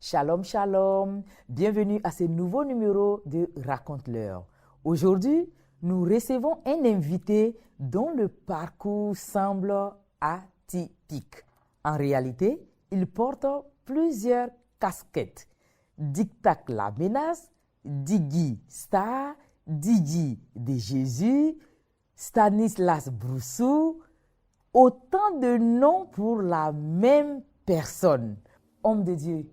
Shalom, shalom. Bienvenue à ce nouveau numéro de Raconte-leur. Aujourd'hui, nous recevons un invité dont le parcours semble atypique. En réalité, il porte plusieurs casquettes. Dictac la menace, Diggy Star, Digi de Jésus, Stanislas Broussou, autant de noms pour la même personne. Homme de Dieu,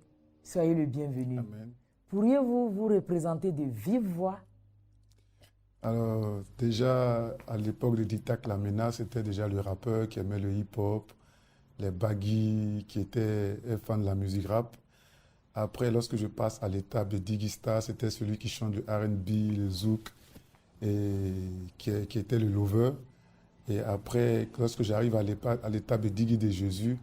soyez le bienvenu. Amen. Pourriez-vous vous représenter de vive voix? Alors, déjà, à l'époque de Dictac la menace, c'était déjà le rappeur qui aimait le hip-hop, les baggy, qui était un fan de la musique rap. Après, lorsque je passe à l'étape de Diggy Star, c'était celui qui chante le R&B, le zouk, et qui était le lover. Et après, lorsque j'arrive à l'étape de Diggy de Jésus,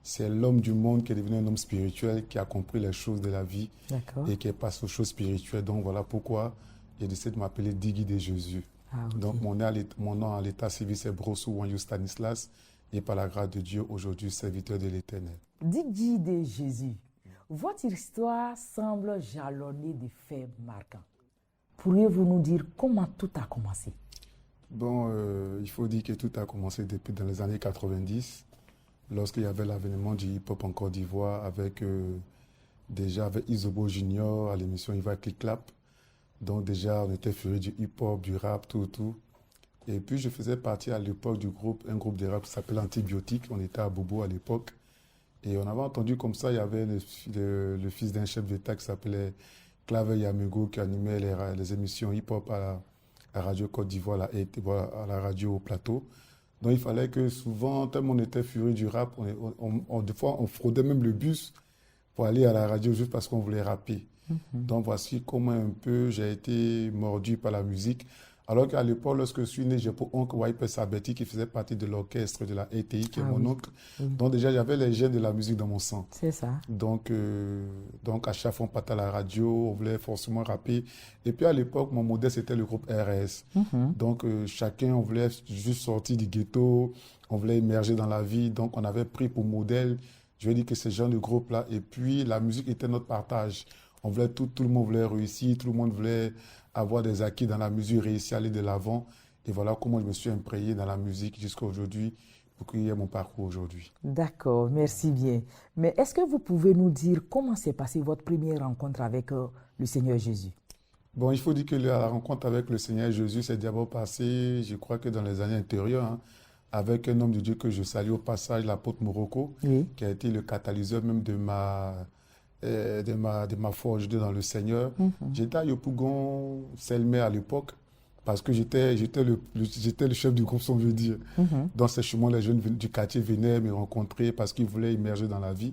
c'est l'homme du monde qui est devenu un homme spirituel, qui a compris les choses de la vie. D'accord. Et qui est passé aux choses spirituelles. Donc voilà pourquoi j'ai décidé de m'appeler Diggy de Jésus. Ah, ok. Donc mon nom à l'état civil, c'est Broussou Wanyu Stanislas. Et par la grâce de Dieu, aujourd'hui, serviteur de l'Éternel. Diggy de Jésus, votre histoire semble jalonnée de faits marquants. Pourriez-vous nous dire comment tout a commencé? Bon, il faut dire que tout a commencé depuis dans les années 90, lorsqu'il y avait l'avènement du hip-hop en Côte d'Ivoire, avec Isobo Junior à l'émission Iva Click Clap. Donc déjà, on était furieux du hip-hop, du rap, tout. Et puis, je faisais partie à l'époque un groupe de rap qui s'appelait Antibiotique. On était à Bobo à l'époque. Et on avait entendu comme ça, il y avait le fils d'un chef d'État qui s'appelait Claver Yamego, qui animait les émissions hip-hop à la radio Côte d'Ivoire, à la radio au plateau. Donc, il fallait que souvent, tellement on était furieux du rap, des fois, on fraudait même le bus pour aller à la radio juste parce qu'on voulait rapper. Donc voici comment un peu j'ai été mordu par la musique. Alors qu'à l'époque, lorsque je suis né, j'ai pour oncle Waipe Sabeti qui faisait partie de l'orchestre de la ETI, qui est mon oncle. Donc déjà, j'avais les gènes de la musique dans mon sang. C'est ça. Donc à chaque fois, on partait à la radio, on voulait forcément rapper. Et puis à l'époque, mon modèle, c'était le groupe RS. Donc chacun, on voulait juste sortir du ghetto, on voulait émerger dans la vie. Donc on avait pris pour modèle, je vais dire que ce genre de groupe-là. Et puis la musique était notre partage. On voulait tout le monde voulait réussir, tout le monde voulait avoir des acquis dans la musique, réussir à aller de l'avant. Et voilà comment je me suis imprégné dans la musique jusqu'à aujourd'hui pour qu'il y ait mon parcours aujourd'hui. D'accord, merci bien. Mais est-ce que vous pouvez nous dire comment s'est passée votre première rencontre avec le Seigneur Jésus? Bon, il faut dire que la rencontre avec le Seigneur Jésus s'est d'abord passée, je crois que dans les années antérieures, avec un homme de Dieu que je salue au passage, l'apôtre Morocco, qui a été le catalyseur même de ma foi aujourd'hui dans le Seigneur. J'étais à Yopougon, Selmer à l'époque, parce que j'étais le chef du groupe, si on veut dire. Dans ces chemins, les jeunes du quartier venaient me rencontrer parce qu'ils voulaient immerger dans la vie.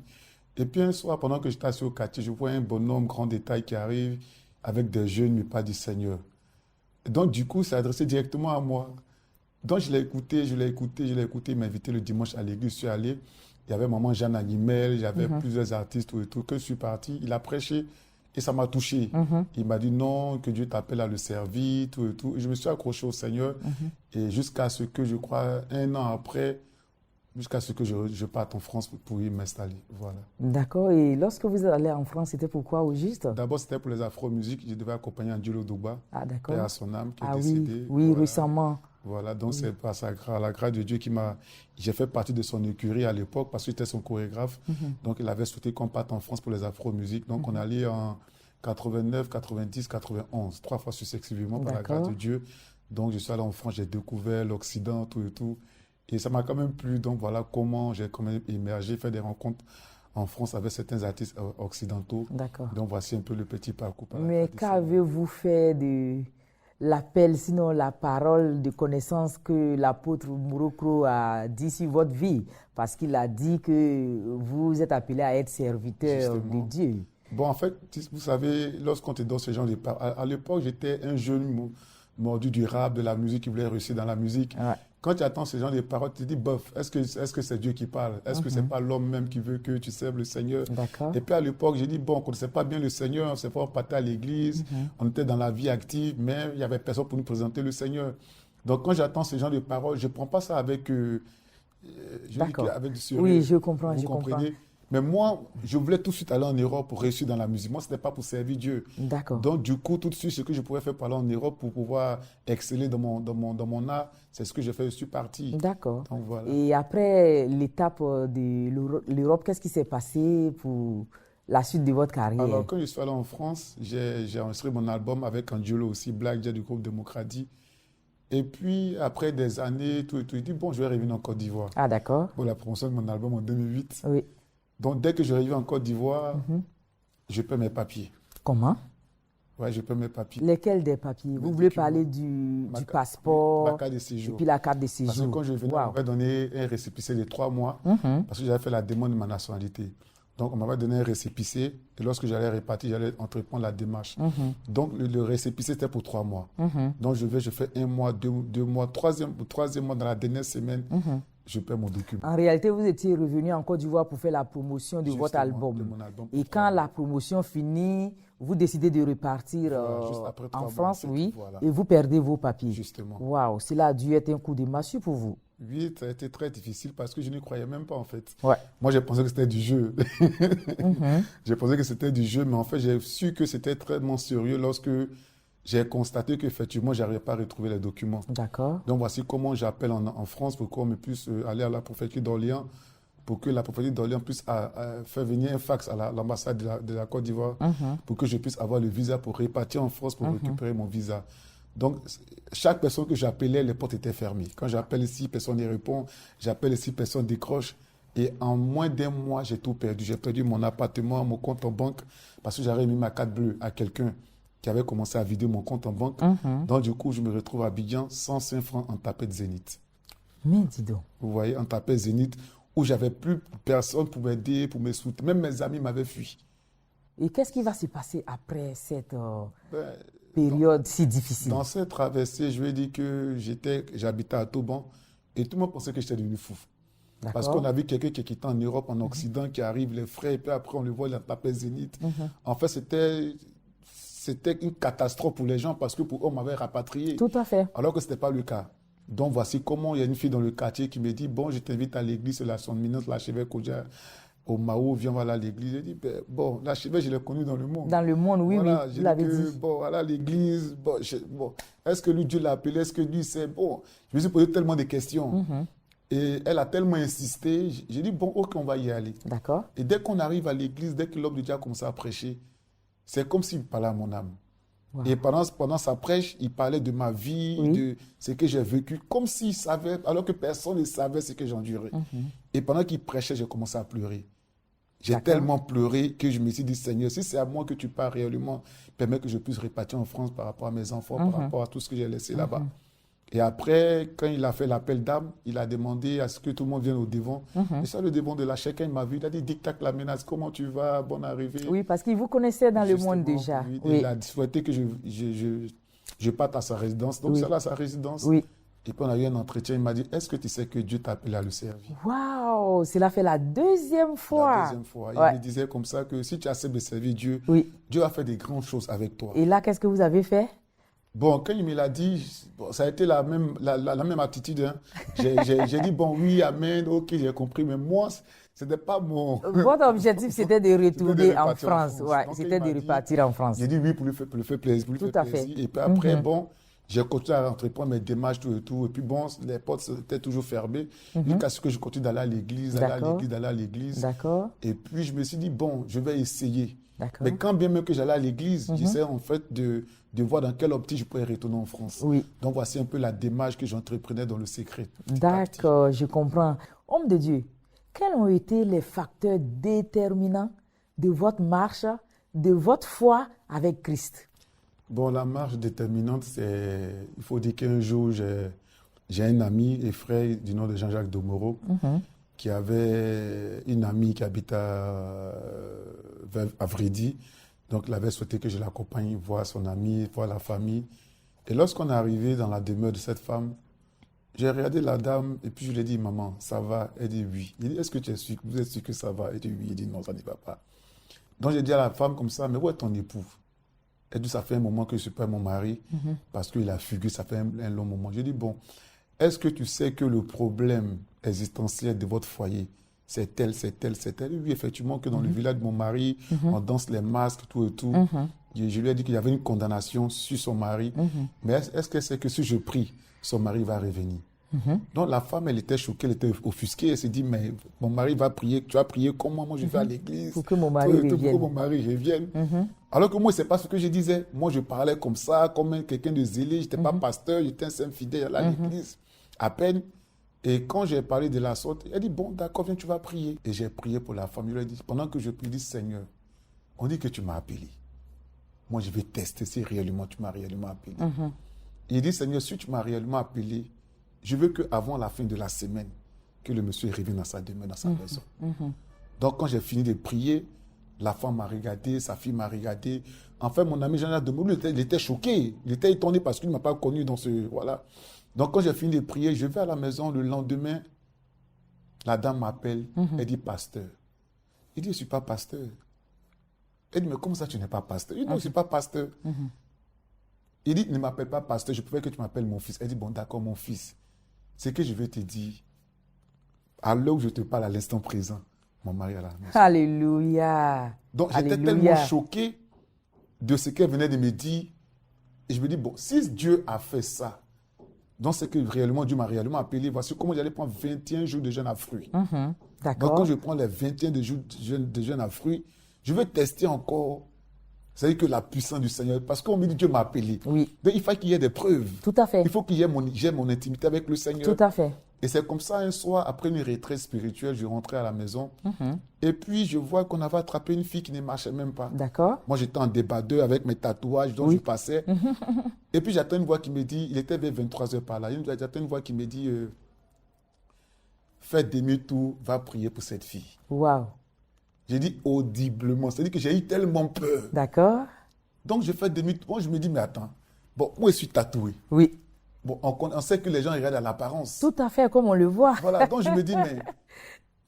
Et puis un soir, pendant que j'étais assis au quartier, je vois un bonhomme grand détail qui arrive avec des jeunes, mais pas du Seigneur. Et donc du coup, c'est adressé directement à moi. Donc je l'ai écouté, il m'a invité le dimanche à l'église, je suis allé. Il y avait maman Jeanne Animel, il y avait plusieurs artistes et tout. Que je suis parti, il a prêché et ça m'a touché. Il m'a dit non, que Dieu t'appelle à le servir, tout et tout. Et je me suis accroché au Seigneur et jusqu'à ce que, je crois, un an après, jusqu'à ce que je parte en France pour y m'installer. Voilà. D'accord. Et lorsque vous êtes allé en France, c'était pourquoi au juste? D'abord, c'était pour les afro-musiques. Je devais accompagner Angelo Douba, d'accord. à son âme, qui est décédé. Oui, voilà. Récemment. Voilà, donc c'est à la grâce de Dieu qui m'a... J'ai fait partie de son écurie à l'époque parce que j'étais son chorégraphe. Donc il avait souhaité qu'on parte en France pour les afro-musiques. Donc on allait en 89, 90, 91, 3 fois successivement par la grâce de Dieu. Donc je suis allé en France, j'ai découvert l'Occident, tout et tout. Et ça m'a quand même plu. Donc voilà comment j'ai quand même émergé, fait des rencontres en France avec certains artistes occidentaux. D'accord. Donc voici un peu le petit parcours. Mais qu'avez-vous fait de l'appel, sinon la parole de connaissance que l'apôtre Morocco a dit sur votre vie? Parce qu'il a dit que vous êtes appelé à être serviteur de Dieu. Bon, en fait, vous savez, lorsqu'on te donne ce genre de paroles, à l'époque, j'étais un jeune mordu du rap, de la musique, qui voulait réussir dans la musique. Ouais. Quand tu attends ce genre de paroles, tu te dis, bof, est-ce que c'est Dieu qui parle? Est-ce que c'est pas l'homme même qui veut que tu serves le Seigneur? D'accord. Et puis à l'époque, j'ai dit, bon, on ne connaissait pas bien le Seigneur, on ne s'est pas parti à l'église, on était dans la vie active, mais il n'y avait personne pour nous présenter le Seigneur. Donc quand j'attends ce genre de paroles, je ne prends pas ça avec, avec du sérieux. Oui, je comprends, Vous je comprenez? comprends. Mais moi, je voulais tout de suite aller en Europe pour réussir dans la musique. Moi, ce n'était pas pour servir Dieu. D'accord. Donc, du coup, tout de suite, ce que je pouvais faire pour aller en Europe pour pouvoir exceller dans mon art, c'est ce que j'ai fait. Je suis parti. D'accord. Donc, voilà. Et après l'étape de l'Europe, qu'est-ce qui s'est passé pour la suite de votre carrière? Alors, quand je suis allé en France, j'ai enregistré mon album avec Angelo aussi, Black Jet du groupe Démocratie. Et puis, après des années, je dis, bon, je vais revenir en Côte d'Ivoire Ah, d'accord. pour la promotion de mon album en 2008. Oui. Donc, dès que je reviens en Côte d'Ivoire, je perds mes papiers. Comment? Ouais, je perds mes papiers. Lesquels des papiers? Vous voulez parler du passeport, ma carte de séjour. et puis la carte de séjour. Parce que quand je venais, on m'avait donné un récépissé de 3 mois parce que j'avais fait la demande de ma nationalité. Donc, on m'avait donné un récépissé et lorsque j'allais repartir, j'allais entreprendre la démarche. Donc, le récépissé, c'était pour 3 mois. Donc, je fais 1 mois, 2 mois, troisième mois, dans la dernière semaine, je perds mon document. En réalité, vous étiez revenu en Côte d'Ivoire pour faire la promotion de votre album. De mon album. Et quand la promotion finit, vous décidez de repartir juste après 3 en mois, France, en fait, oui, voilà. et vous perdez vos papiers. Justement. Waouh, cela a dû être un coup de massue pour vous. Oui, ça a été très difficile parce que je ne croyais même pas en fait. Ouais. Moi, j'ai pensé que c'était du jeu. J'ai pensé que c'était du jeu, mais en fait, j'ai su que c'était très sérieux lorsque j'ai constaté qu'effectivement, je n'arrivais pas à retrouver les documents. D'accord. Donc, voici comment j'appelle en France pour qu'on me puisse aller à la préfecture d'Orléans, pour que la préfecture d'Orléans puisse faire venir un fax à l'ambassade de la Côte d'Ivoire, pour que je puisse avoir le visa pour repartir en France pour récupérer mon visa. Donc, chaque personne que j'appelais, les portes étaient fermées. Quand j'appelle ici, personne n'y répond. J'appelle ici, personne décroche. Et en moins d'1 mois, j'ai tout perdu. J'ai perdu mon appartement, mon compte en banque, parce que j'avais mis ma carte bleue à quelqu'un qui avait commencé à vider mon compte en banque. Donc, du coup, je me retrouve à Abidjan, 105 francs en tapette Zénith. Mais dis donc. Vous voyez, en tapette Zénith, où j'avais plus personne pour m'aider, pour me soutenir. Même mes amis m'avaient fui. Et qu'est-ce qui va se passer après cette période si difficile? Dans cette traversée, je vais dire que j'habitais à Toban et tout le monde pensait que j'étais devenu fou. Parce qu'on a vu quelqu'un qui quittait en Europe, en Occident, qui arrive, les frais, et puis après on le voit, il a tapé Zénith. En fait, c'était une catastrophe pour les gens parce que pour eux, on m'avait rapatrié. Tout à fait. Alors que ce n'était pas le cas. Donc voici comment il y a une fille dans le quartier qui me dit, bon, je t'invite à l'église, c'est la son éminence, l'archevêque au Mao, viens voir à l'église. J'ai dit, ben, bon, l'archevêque, je l'ai connu dans le monde. Dans le monde, oui, voilà, oui, vous l'avez dit. Bon, voilà l'église, bon, est-ce que lui, Dieu l'a appelé, est-ce que lui, c'est bon. Je me suis posé tellement de questions. Et elle a tellement insisté, j'ai dit, bon, ok, on va y aller. D'accord. Et dès qu'on arrive à l'église, dès que l'homme de Dieu a commencé à prêcher, c'est comme s'il parlait à mon âme. Wow. Et pendant sa prêche, il parlait de ma vie, de ce que j'ai vécu, comme s'il savait, alors que personne ne savait ce que j'endurais. Et pendant qu'il prêchait, j'ai commencé à pleurer. J'ai tellement pleuré que je me suis dit, Seigneur, si c'est à moi que tu parles réellement, permets que je puisse repartir en France par rapport à mes enfants, par rapport à tout ce que j'ai laissé là-bas. Et après, quand il a fait l'appel d'âme, il a demandé à ce que tout le monde vienne au devant. Et ça, le devant de la chacun, il m'a vu, il a dit, dictac la menace, comment tu vas, bonne arrivée. Oui, parce qu'il vous connaissait dans le monde déjà. Oui. Il a souhaité que je parte à sa résidence. Donc, c'est là sa résidence. Oui. Et puis, on a eu un entretien, il m'a dit, est-ce que tu sais que Dieu t'a appelé à le servir? Waouh, cela fait la deuxième fois. La deuxième fois. Il me disait comme ça que si tu acceptes de servir Dieu, Dieu a fait des grandes choses avec toi. Et là, qu'est-ce que vous avez fait? Bon, quand il me l'a dit, ça a été la même attitude. Hein. J'ai dit, bon, oui, amen, ok, j'ai compris, mais moi, ce n'était pas mon... Votre objectif, c'était de retourner en France. Ouais, c'était de repartir en France. J'ai dit oui pour lui faire plaisir. Tout à fait. Et puis après, bon, j'ai continué à entreprendre mes démarches, tout et tout. Et puis bon, les portes étaient toujours fermées jusqu'à ce que je continue d'aller à l'église, d'aller à l'église. D'accord. Et puis, je me suis dit, bon, je vais essayer. D'accord. Mais quand bien même que j'allais à l'église, j'essayais en fait de voir dans quelle optique je pourrais retourner en France. Oui. Donc, voici un peu la démarche que j'entreprenais dans le secret. D'accord, je comprends. Homme de Dieu, quels ont été les facteurs déterminants de votre marche, de votre foi avec Christ? Bon, la marche déterminante, c'est... Il faut dire qu'un jour, j'ai un ami et frère du nom de Jean-Jacques Domoro qui avait une amie qui habite à Vridi. Donc, elle avait souhaité que je l'accompagne voir son amie, voir la famille. Et lorsqu'on est arrivé dans la demeure de cette femme, j'ai regardé la dame et puis je lui ai dit, maman, ça va? Elle dit oui. Il dit, est-ce que vous êtes sûr que ça va? Elle dit oui. Il dit non, ça ne va pas. Donc, j'ai dit à la femme comme ça, mais où est ton époux? Elle dit, ça fait un moment que je ne suis pas mon mari parce qu'il a fugué, ça fait un long moment. J'ai dit, bon, est-ce que tu sais que le problème existentiel de votre foyer, c'est tel, c'est tel, c'est tel? Oui, effectivement, que dans le village de mon mari, on danse les masques, tout et tout. Je lui ai dit qu'il y avait une condamnation sur son mari. Mais est-ce qu'elle sait que si je prie, son mari va revenir? Donc la femme, elle était choquée, elle était offusquée. Elle s'est dit, mais mon mari va prier, tu vas prier comment? Moi, je vais à l'église. Pour que mon mari revienne. Pour que mon mari revienne. Alors que moi, ce n'est pas ce que je disais. Moi, je parlais comme ça, comme quelqu'un de zélé. Je n'étais pas pasteur, j'étais un saint fidèle à l'église, à peine. Et quand j'ai parlé de la sorte, elle dit, bon, d'accord, viens, tu vas prier. Et j'ai prié pour la femme. Je lui ai dit, pendant que je prie, je dis, Seigneur, on dit que tu m'as appelé. Moi, je vais tester si réellement tu m'as réellement appelé. Il dit, Seigneur, si tu m'as réellement appelé, je veux qu'avant la fin de la semaine, que le monsieur revienne dans sa demeure, dans sa maison. Donc, quand j'ai fini de prier, la femme m'a regardé, sa fille m'a regardé. En fait, mon ami Jean-Jacques Demoulou, il était choqué. Il était étonné parce qu'il ne m'a pas connu dans ce... Voilà. Donc, quand j'ai fini de prier, je vais à la maison le lendemain. La dame m'appelle. Elle dit, pasteur. Il dit, je ne suis pas pasteur. Elle dit, mais comment ça, tu n'es pas pasteur? Il dit, non, je ne suis pas pasteur. Il dit, ne m'appelle pas pasteur, je préfère que tu m'appelles mon fils. Elle dit, bon, d'accord, mon fils. C'est que je vais te dire, à l'heure où je te parle à l'instant présent, mon mari est à la maison. Alléluia. Donc, j'étais tellement choqué de ce qu'elle venait de me dire. Et je me dis, bon, si Dieu a fait ça, donc c'est que réellement, Dieu m'a réellement appelé. Voici comment j'allais prendre 21 jours de jeûne à fruits. D'accord. Donc, quand je prends les 21 jours de jeûne à fruits, je veux tester encore. C'est-à-dire que la puissance du Seigneur, parce qu'on me dit Dieu m'a appelé. Oui. Donc il faut qu'il y ait des preuves. Tout à fait. Il faut qu'il y ait j'ai mon intimité avec le Seigneur. Tout à fait. Et c'est comme ça, un soir, après une retraite spirituelle, je rentrais à la maison. Et puis, je vois qu'on avait attrapé une fille qui ne marchait même pas. D'accord. Moi, j'étais en débardeur avec mes tatouages, donc je passais. Et puis, j'attends une voix qui me dit, il était vers 23h par là, j'attends une voix qui me dit, fais demi-tour, va prier pour cette fille. Waouh. J'ai dit audiblement, c'est-à-dire que j'ai eu tellement peur. D'accord. Donc, je fais demi-tour. Moi, je me dis, mais attends, bon, moi, je suis tatoué. Oui. Bon, on sait que les gens regardent à l'apparence. Tout à fait, comme on le voit. Voilà, donc je me dis, mais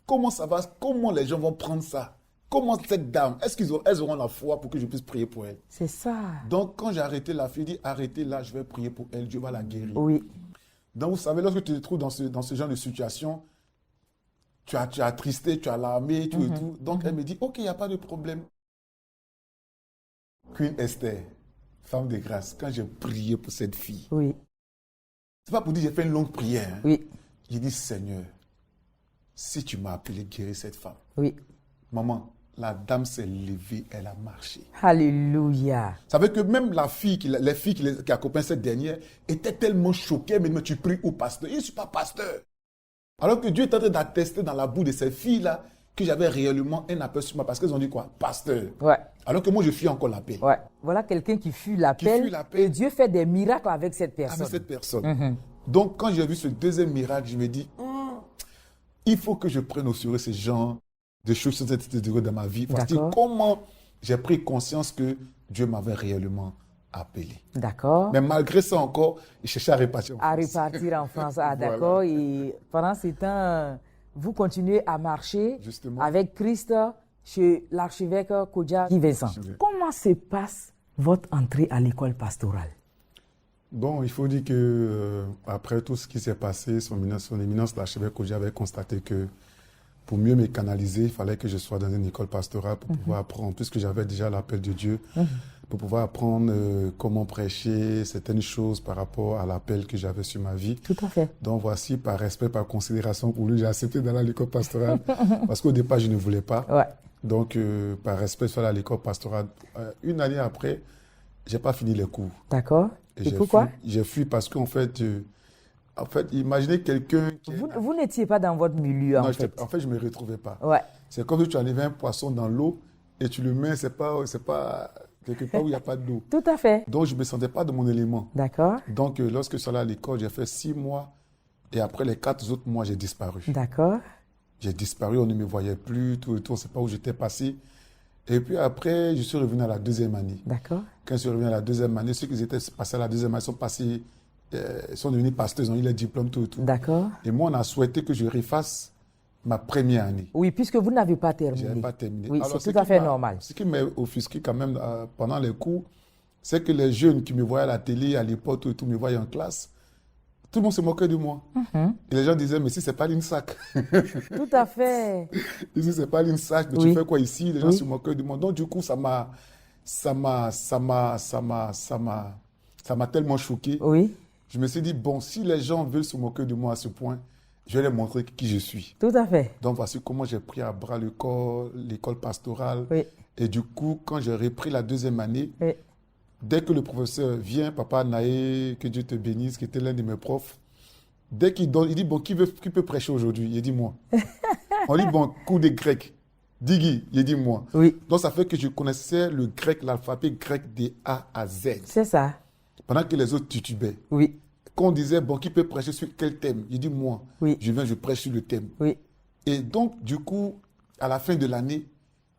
comment ça va? Comment les gens vont prendre ça? Comment cette dame, elles auront la foi pour que je puisse prier pour elle? C'est ça. Donc, quand j'ai arrêté la fille, j'ai dit, arrêtez là, je vais prier pour elle, Dieu va la guérir. Oui. Donc, vous savez, lorsque tu te trouves dans ce genre de situation, tu as attristé, tu as alarmé, tout et tout. Donc, elle me dit, ok, il n'y a pas de problème. Queen Esther, femme de grâce, quand j'ai prié pour cette fille, oui. C'est pas pour dire que j'ai fait une longue prière. Hein. Oui. J'ai dit, Seigneur, si tu m'as appelé guérir cette femme. Oui. Maman, la dame s'est levée, elle a marché. Alléluia. Ça veut dire que même les filles qui accompagnent cette dernière étaient tellement choquées, mais tu pries où, pasteur? Je ne suis pas pasteur. Alors que Dieu est en train d'attester dans la boue de ces filles-là que j'avais réellement un appel sur moi. Parce qu'elles ont dit quoi? Pasteur. Ouais. Alors que moi, je fuis encore l'appel. Ouais. Voilà quelqu'un qui fuit l'appel. Et Dieu fait des miracles avec cette personne. Avec cette personne. Donc, quand j'ai vu ce deuxième miracle, je me dis, il faut que je prenne au sérieux ce genre de choses dans ma vie. Parce que comment j'ai pris conscience que Dieu m'avait réellement appelé. D'accord. Mais malgré ça encore, il cherchait à repartir en France. À repartir en France. Ah, d'accord. Voilà. Et pendant ce temps, vous continuez à marcher avec Christ chez l'archevêque Kodja Vincent. Comment se passe votre entrée à l'école pastorale? Bon, il faut dire que après tout ce qui s'est passé, son éminence, l'archevêque Kodja avait constaté que pour mieux me canaliser, il fallait que je sois dans une école pastorale pour pouvoir apprendre, puisque j'avais déjà l'appel de Dieu, pour pouvoir apprendre comment prêcher certaines choses par rapport à l'appel que j'avais sur ma vie. Tout à fait. Donc voici, par respect, par considération pour lui, j'ai accepté d'aller à l'école pastorale, parce qu'au départ, je ne voulais pas. Ouais. Donc, par respect, je suis allé à l'école pastorale. Une année après, je n'ai pas fini les cours. D'accord. Et pourquoi? J'ai fui parce qu'en fait, imaginez quelqu'un qui... Vous n'étiez pas dans votre milieu, non, en fait. En fait, je ne me retrouvais pas. Ouais. C'est comme si tu enlevais un poisson dans l'eau et tu le mets, c'est pas quelque part où il n'y a pas d'eau. Tout à fait. Donc, je ne me sentais pas de mon élément. D'accord. Donc, lorsque je suis allé à l'école, j'ai fait 6 mois et après les 4 autres mois, j'ai disparu. D'accord. J'ai disparu, on ne me voyait plus, tout et tout, on ne sait pas où j'étais passé. Et puis après, je suis revenu à la deuxième année. D'accord. Quand je suis revenu à la deuxième année, ceux qui étaient passés à la deuxième année sont devenus pasteurs, ils ont eu les diplômes, tout et tout. D'accord. Et moi, on a souhaité que je refasse ma première année. Oui, puisque vous n'avez pas terminé. Je n'avais pas terminé. Oui, Alors, c'est tout à fait normal. Ce qui m'a offusqué quand même pendant les cours, c'est que les jeunes qui me voyaient à la télé, à l'époque, tout et tout, me voyaient en classe, tout le monde se moquait de moi. Et les gens disaient, mais si c'est pas l'INSAC. Tout à fait. Ici, c'est pas l'INSAC, mais Oui. tu fais quoi ici? Les gens Oui. se moquaient de moi. Donc, du coup, ça m'a tellement choqué. Oui, Je me suis dit, bon, si les gens veulent se moquer de moi à ce point, je vais leur montrer qui je suis. tout à fait. Donc, voici comment j'ai pris à bras l'école pastorale. Oui. Et du coup, quand j'ai repris la deuxième année, Oui. dès que le professeur vient, Papa Naé, que Dieu te bénisse, qui était l'un de mes profs, dès qu'il donne, il dit, bon, qui peut prêcher aujourd'hui? Il dit, moi. On dit, bon, cours de grec. Digui, il dit, moi. Oui, Donc, ça fait que je connaissais le grec, l'alphabet grec de A à Z. c'est ça. Pendant que les autres titubaient. Oui, Quand on disait, bon, qui peut prêcher sur quel thème? Il dit, moi. Oui. Je viens, je prêche sur le thème. oui. Et donc, du coup, à la fin de l'année,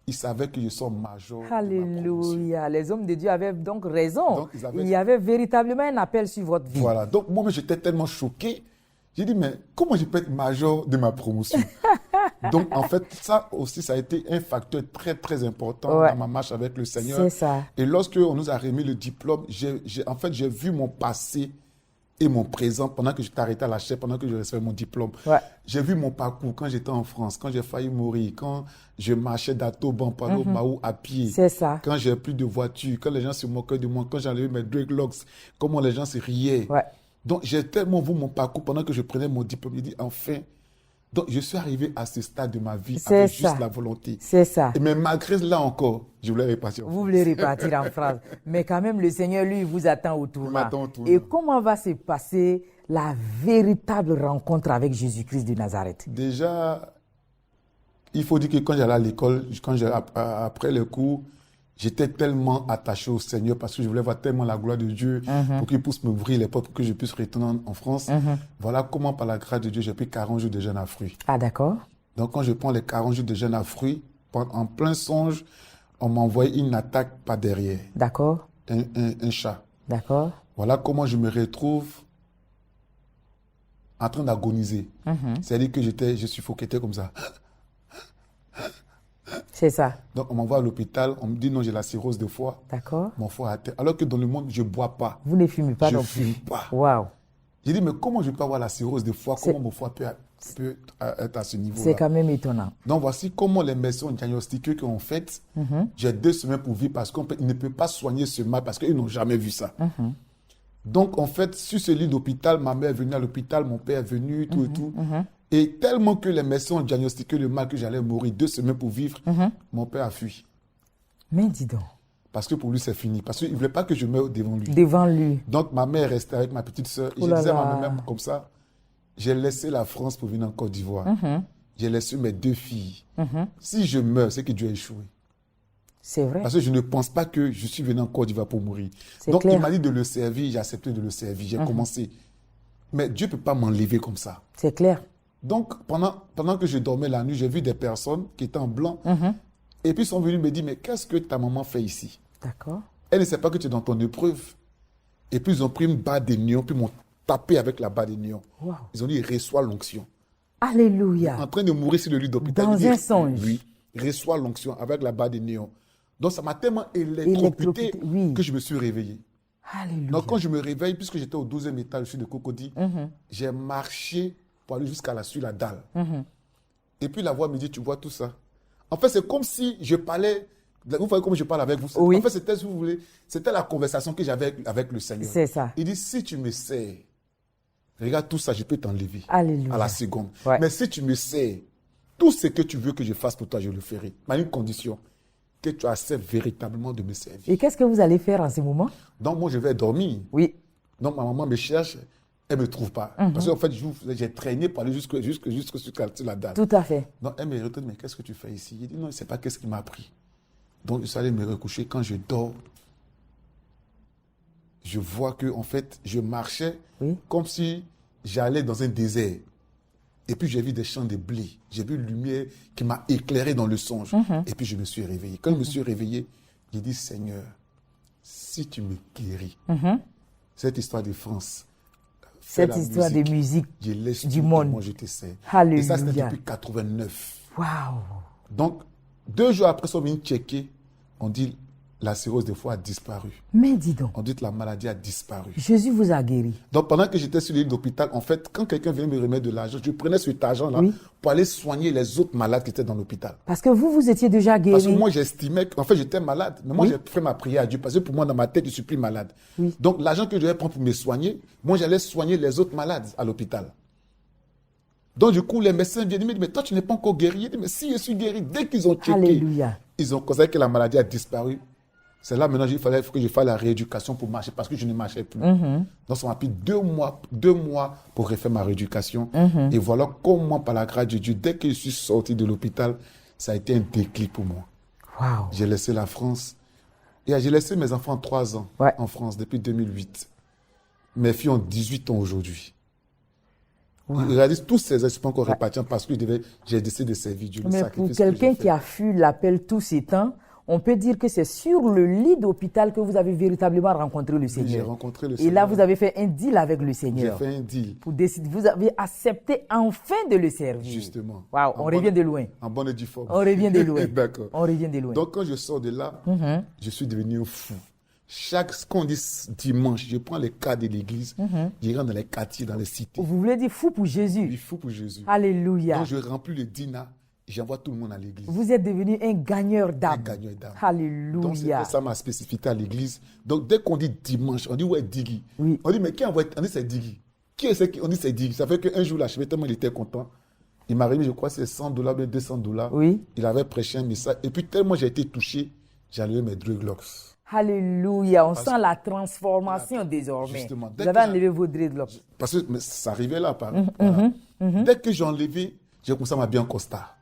ils savaient que je suis major. de ma promotion. Alléluia. Les hommes de Dieu avaient donc raison. Donc, ils avaient- Il y avait véritablement un appel sur votre vie. Voilà. Donc, moi, j'étais tellement choqué. J'ai dit, mais comment je peux être major de ma promotion? Donc, en fait, ça aussi, ça a été un facteur très, très important Ouais. dans ma marche avec le Seigneur. C'est ça. Et lorsqu'on nous a remis le diplôme, j'ai vu mon passé et mon présent pendant que j'étais arrêté à la chaire, pendant que je recevais mon diplôme. Ouais. J'ai vu mon parcours quand j'étais en France, quand j'ai failli mourir, quand je marchais d'Atoban, Palo, Maou à pied. C'est ça. Quand j'ai plus de voiture, quand les gens se moquaient de moi, quand j'enlevais mes dreadlocks, comment les gens se riaient. Ouais. Donc, j'ai tellement vu mon parcours pendant que je prenais mon diplôme. J'ai dit, enfin. Donc, je suis arrivé à ce stade de ma vie C'est avec ça. juste la volonté. C'est ça. Mais malgré là encore, je voulais repartir. Vous voulez repartir en France. Mais quand même, le Seigneur, lui, vous attend au tournant. m'attend au tournant. Et comment va se passer la véritable rencontre avec Jésus-Christ de Nazareth? Déjà, il faut dire que quand j'allais à l'école, après les cours, j'étais tellement attaché au Seigneur parce que je voulais voir tellement la gloire de Dieu pour qu'il puisse m'ouvrir les portes pour que je puisse retourner en France. Voilà comment, par la grâce de Dieu, j'ai pris 40 jours de jeûne à fruits. Ah, d'accord. Donc, quand je prends les 40 jours de jeûne à fruits, en plein songe, on m'a envoyé une attaque par derrière, D'accord. un chat. D'accord. Voilà comment je me retrouve en train d'agoniser. C'est-à-dire que je suffoquais comme ça. C'est ça. Donc, on m'envoie à l'hôpital, on me dit non, j'ai la cirrhose de foie, D'accord. mon foie à terre. Alors que dans le monde, je ne bois pas. Vous ne fumez pas Je non ne fume plus. pas. Waouh. J'ai dit, mais comment je peux avoir la cirrhose de foie? Comment mon foie peut être à ce C'est niveau-là? quand même étonnant. Donc, voici comment les médecins ont diagnostiqué qu'en fait, j'ai 2 semaines pour vivre parce qu'ils ne peuvent pas soigner ce mal parce qu'ils n'ont jamais vu ça. Donc, en fait, sur ce lit d'hôpital, ma mère est venue à l'hôpital, mon père est venu, tout et tout. Et tellement que les médecins ont diagnostiqué le mal que j'allais mourir 2 semaines pour vivre, mon père a fui. Mais dis donc, Parce que pour lui, c'est fini. Parce qu'il ne voulait pas que je meure devant lui. devant lui. Donc, ma mère restait avec ma petite soeur. Et Oh je là disais à là. ma mère comme ça, j'ai laissé la France pour venir en Côte d'Ivoire. J'ai laissé mes 2 filles. Si je meurs, c'est que Dieu a échoué. C'est vrai. Parce que je ne pense pas que je suis venu en Côte d'Ivoire pour mourir. C'est Donc, clair. il m'a dit de le servir. J'ai accepté de le servir. J'ai commencé. Mais Dieu ne peut pas m'enlever comme ça. C'est clair. Donc, pendant que je dormais la nuit, j'ai vu des personnes qui étaient en blanc. Et puis, ils sont venus me dire, mais qu'est-ce que ta maman fait ici? D'accord. Elle ne sait pas que tu es dans ton épreuve. Et puis, ils ont pris une barre de néon, puis m'ont tapé avec la barre de néon. Wow. Ils ont dit, reçois l'onction. Alléluia. En train de mourir sur le lit d'hôpital. Dans il dit, un songe. Oui, reçois l'onction avec la barre de néon. Donc, ça m'a tellement électrocuté Électrocuté, oui. que je me suis réveillé. Alléluia. Donc, quand je me réveille, puisque j'étais au 12e étage, je suis de Cocody, j'ai marché pour aller sur la dalle. Et puis, la voix me dit, tu vois tout ça? En fait, c'est comme si je parlais. Vous voyez comment je parle avec vous? Oui. En fait, c'était, si vous voulez, c'était la conversation que j'avais avec le Seigneur. C'est ça. Il dit, si tu me sers, regarde tout ça, je peux t'enlever. Alléluia. À la seconde. Ouais. Mais si tu me sers, tout ce que tu veux que je fasse pour toi, je le ferai. Mais à une condition, que tu acceptes véritablement de me servir. Et qu'est-ce que vous allez faire en ce moment? Donc, moi, je vais dormir. Oui. Donc, ma maman me cherche, elle ne me trouve pas. Parce qu'en fait, j'ai traîné pour aller jusque sur la dalle. Tout à fait. Donc, elle me retourne, mais qu'est-ce que tu fais ici? J'ai dit, non, je ne sais pas qu'est-ce qui m'a pris. Donc, je suis allé me recoucher. Quand je dors, je vois que, en fait, je marchais Oui. comme si j'allais dans un désert. Et puis j'ai vu des champs de blé. J'ai vu une lumière qui m'a éclairé dans le songe. Et puis je me suis réveillé. Quand je me suis réveillé, j'ai dit, Seigneur, si tu me guéris, cette histoire de France, cette histoire de musique du monde, moi je te sais. Alléluia. Et ça, c'était depuis 89. Waouh. Donc, 2 jours après, ils sont venus checker. On dit, la cirrhose de foie a disparu. Mais dis donc. On dit que la maladie a disparu. Jésus vous a guéri. Donc, pendant que j'étais sur l'île d'hôpital, en fait, quand quelqu'un venait me remettre de l'argent, je prenais cet argent-là pour aller soigner les autres malades qui étaient dans l'hôpital. Parce que vous étiez déjà guéri. Parce que moi, j'estimais qu'en fait, j'étais malade. Mais moi, j'ai fait ma prière à Dieu. Parce que pour moi, dans ma tête, je ne suis plus malade. Donc, l'argent que je devais prendre pour me soigner, moi, j'allais soigner les autres malades à l'hôpital. Donc, du coup, les médecins viennent me dire, mais toi, tu n'es pas encore guéri. Je dis, mais si, je suis guéri. Dès qu'ils ont checké, Alléluia. ils ont constaté que la maladie a disparu. C'est là maintenant qu'il fallait que je fasse la rééducation pour marcher parce que je ne marchais plus. Donc ça m'a pris 2 mois pour refaire ma rééducation. Et voilà comment, par la grâce de Dieu, dès que je suis sorti de l'hôpital, ça a été un déclic pour moi. Wow. J'ai laissé la France. Et j'ai laissé mes enfants 3 ans en France depuis 2008. Mes filles ont 18 ans aujourd'hui. Wow. Ils réalisent tous ces expériences encore répartis parce que j'ai décidé de servir Dieu. Mais pour quelqu'un qui a fui l'appel tous ces temps, on peut dire que c'est sur le lit d'hôpital que vous avez véritablement rencontré le Seigneur. J'ai rencontré le Seigneur. Et là, vous avez fait un deal avec le Seigneur. J'ai fait un deal. Pour décider, vous avez accepté enfin de le servir. Justement. Waouh, on revient de loin. En bonne et due forme. On revient de loin. D'accord. On revient de loin. Donc, quand je sors de là, je suis devenu fou. Qu'on dit dimanche, je prends les cas de l'église, je rentre dans les quartiers, dans les cités. Vous voulez dire fou pour Jésus? Oui, fou pour Jésus. Alléluia. Donc, je remplis le dîner. J'envoie tout le monde à l'église. Vous êtes devenu un gagneur d'âme. Un gagneur d'âme. Alléluia. Donc, c'était ça ma spécificité à l'église. Donc, dès qu'on dit dimanche, on dit ouais, Diggy. Oui. On dit, mais qui envoie? On dit c'est Diggy. Qui est ce qui? On dit c'est Diggy. Ça fait qu'un jour, l'archevêque, tellement il était content. Il m'a remis, je crois, c'est $100, bien $200. Oui. Il avait prêché un message. Et puis, tellement j'ai été touché, j'ai enlevé mes dreadlocks. Alléluia. On sent la transformation désormais. Justement. Vous avez enlevé vos dreadlocks. Parce que ça arrivait là. Voilà. Dès que j'ai enlevé, j'ai commencé à m'habiller en costard.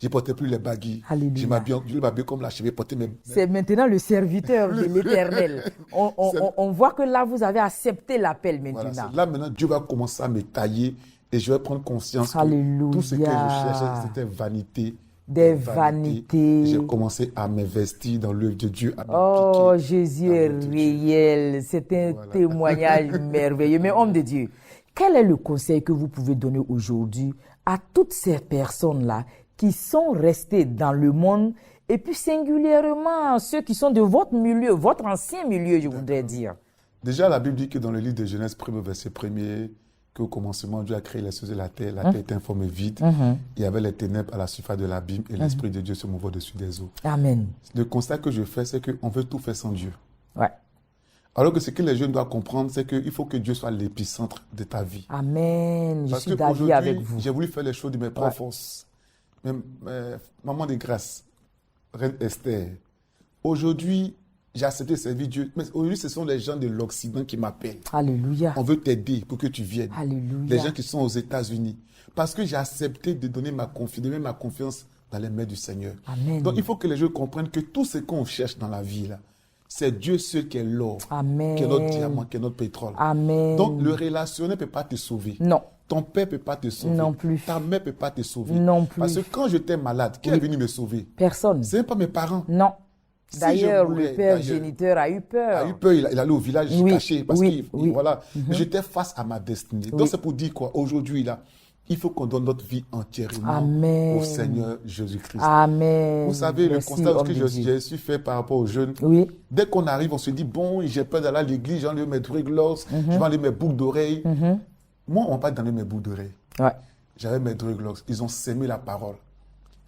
Je ne portais plus les baguilles. Je m'habillais comme l'archevêque portait mes... C'est maintenant le serviteur de l'Éternel. On voit que là, vous avez accepté l'appel maintenant. Voilà, là, maintenant, Dieu va commencer à me tailler et je vais prendre conscience Alléluia. que tout ce que je cherchais, c'était vanité. Des vanités. J'ai commencé à m'investir dans l'œuvre de Dieu. Oh, Jésus est réel. C'est un témoignage merveilleux. Mais homme de Dieu, quel est le conseil que vous pouvez donner aujourd'hui à toutes ces personnes-là qui sont restés dans le monde et puis singulièrement ceux qui sont de votre milieu, votre ancien milieu, je voudrais dire. Déjà, la Bible dit que dans le livre de Genèse, verset 1er, qu'au commencement, Dieu a créé les cieux et la terre était informe et vide. Il y avait les ténèbres à la surface de l'abîme et l'Esprit de Dieu se mouvait au-dessus des eaux. Amen. Le constat que je fais, c'est qu'on veut tout faire sans Dieu. Ouais. Alors que ce que les jeunes doivent comprendre, c'est qu'il faut que Dieu soit l'épicentre de ta vie. Amen. Parce je suis d'avis avec vous. J'ai voulu faire les choses de mes propres forces. Maman de grâce, Reine Esther, aujourd'hui, j'ai accepté de servir Dieu. Mais aujourd'hui, ce sont les gens de l'Occident qui m'appellent. Alléluia. On veut t'aider pour que tu viennes. Alléluia. Les gens qui sont aux États-Unis. Parce que j'ai accepté de donner ma confiance dans les mains du Seigneur. Amen. Donc, il faut que les gens comprennent que tout ce qu'on cherche dans la vie, là, c'est Dieu seul qui est l'or, Amen. qui est notre diamant, qui est notre pétrole. Amen. Donc, le relationnel ne peut pas te sauver. Non. Ton père ne peut pas te sauver. Non plus. Ta mère ne peut pas te sauver. Non plus. Parce que quand j'étais malade, qui est venu me sauver? Personne. Ce n'est pas mes parents. Non. Si D'ailleurs, je mourais, le père géniteur a eu peur. Il allait au village caché. Parce que voilà, j'étais face à ma destinée. Donc, c'est pour dire quoi? Aujourd'hui, là, il faut qu'on donne notre vie entièrement au Seigneur Jésus-Christ. Amen. Vous savez, le constat que j'ai su faire par rapport aux jeunes, dès qu'on arrive, on se dit, bon, j'ai peur d'aller à l'église, j'ai enlevé mes dreadlocks, je vais enlever mes boucles d'oreilles. Moi, on ne va pas donner mes boucles d'oreilles. Ouais. J'avais mes dreadlocks. Ils ont sémé la parole.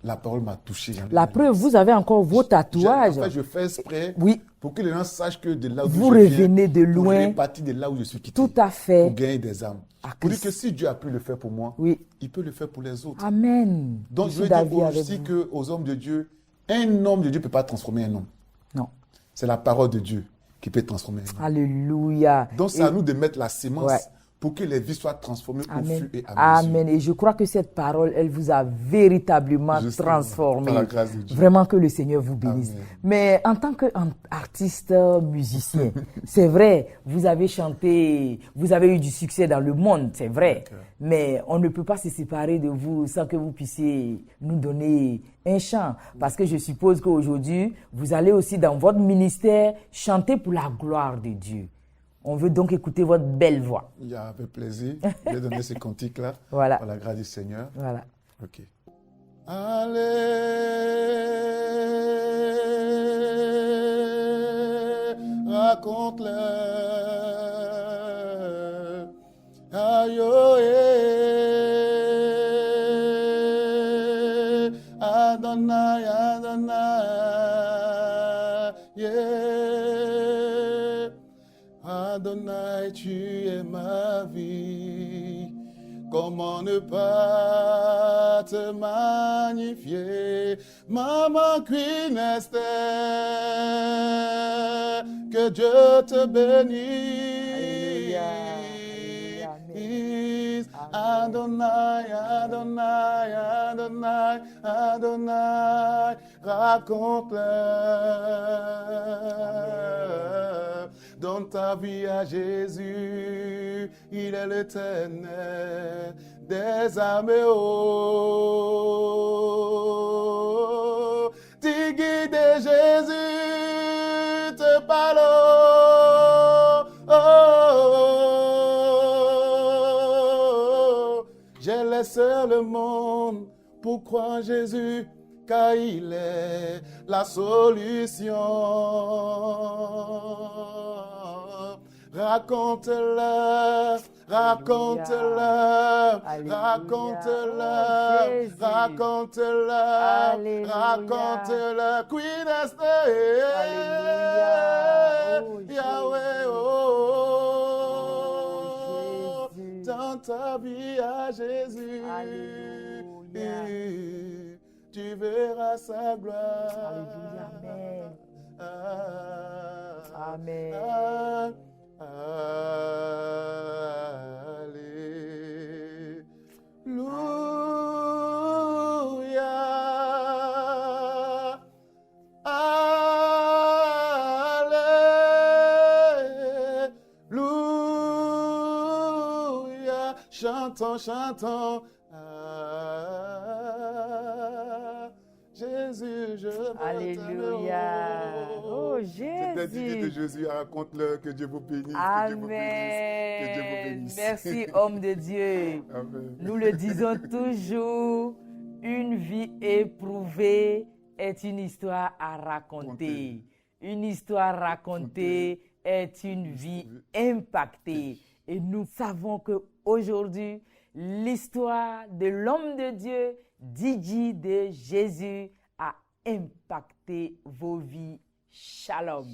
La parole m'a touché. La preuve, vous avez encore vos tatouages. En fait, je fais exprès pour que les gens sachent que de là où vous revenez de loin. Pour partir de là où je suis quitté. Tout à fait. Pour gagner des âmes. Pour dire que si Dieu a pu le faire pour moi, il peut le faire pour les autres. Amen. Donc, je veux dire aussi qu'aux hommes de Dieu, un homme de Dieu ne peut pas transformer un homme. Non. C'est la parole de Dieu qui peut transformer un homme. Alléluia. Donc, c'est à nous de mettre la sémence pour que les vies soient transformées au Amen. fur et à mesure. Amen. Et je crois que cette parole, elle vous a véritablement Justement, transformé. par la grâce de Dieu. Vraiment que le Seigneur vous bénisse. Amen. Mais en tant qu'artiste musicien, c'est vrai, vous avez chanté, vous avez eu du succès dans le monde, c'est vrai. D'accord. Mais on ne peut pas se séparer de vous sans que vous puissiez nous donner un chant. Parce que je suppose qu'aujourd'hui, vous allez aussi dans votre ministère chanter pour la gloire de Dieu. On veut donc écouter votre belle voix. Il y a avec plaisir. Je vais donner ces cantiques-là. Voilà. Par la grâce du Seigneur. Voilà. Ok. Allez, raconte-le. Aïe, oh, Adonai, Adonai, yeah. Adonai, tu es ma vie. Comment ne pas te magnifier, Maman Queen Esther, que Dieu te bénisse. Adonai, Adonai, Adonai, Adonai, raconte-le. Donne ta vie à Jésus, il est l'Éternel des armées. Oh, tu guides Jésus, te parle. Oh, j'ai laissé le monde pour croire en Jésus, car il est la solution. Raconte-le, raconte-le, raconte-le, raconte-le, raconte-le. Queen Esther, Yahweh, oh, dans ta vie à Jésus, tu verras sa gloire. Alléluia, amen. Amen. Alléluia. Alléluia. Chantons, chantons. Jésus, je veux Alléluia. Oh, C'était dit de Jésus. Jésus, raconte-le, que Dieu vous bénisse, Amen. que Dieu vous bénisse. Merci, homme de Dieu. Amen. Nous le disons toujours, une vie éprouvée est une histoire à raconter. Une histoire racontée est une vie impactée. Et nous savons qu'aujourd'hui, l'histoire de l'homme de Dieu, Didi de Jésus, a impacté vos vies. Shalom.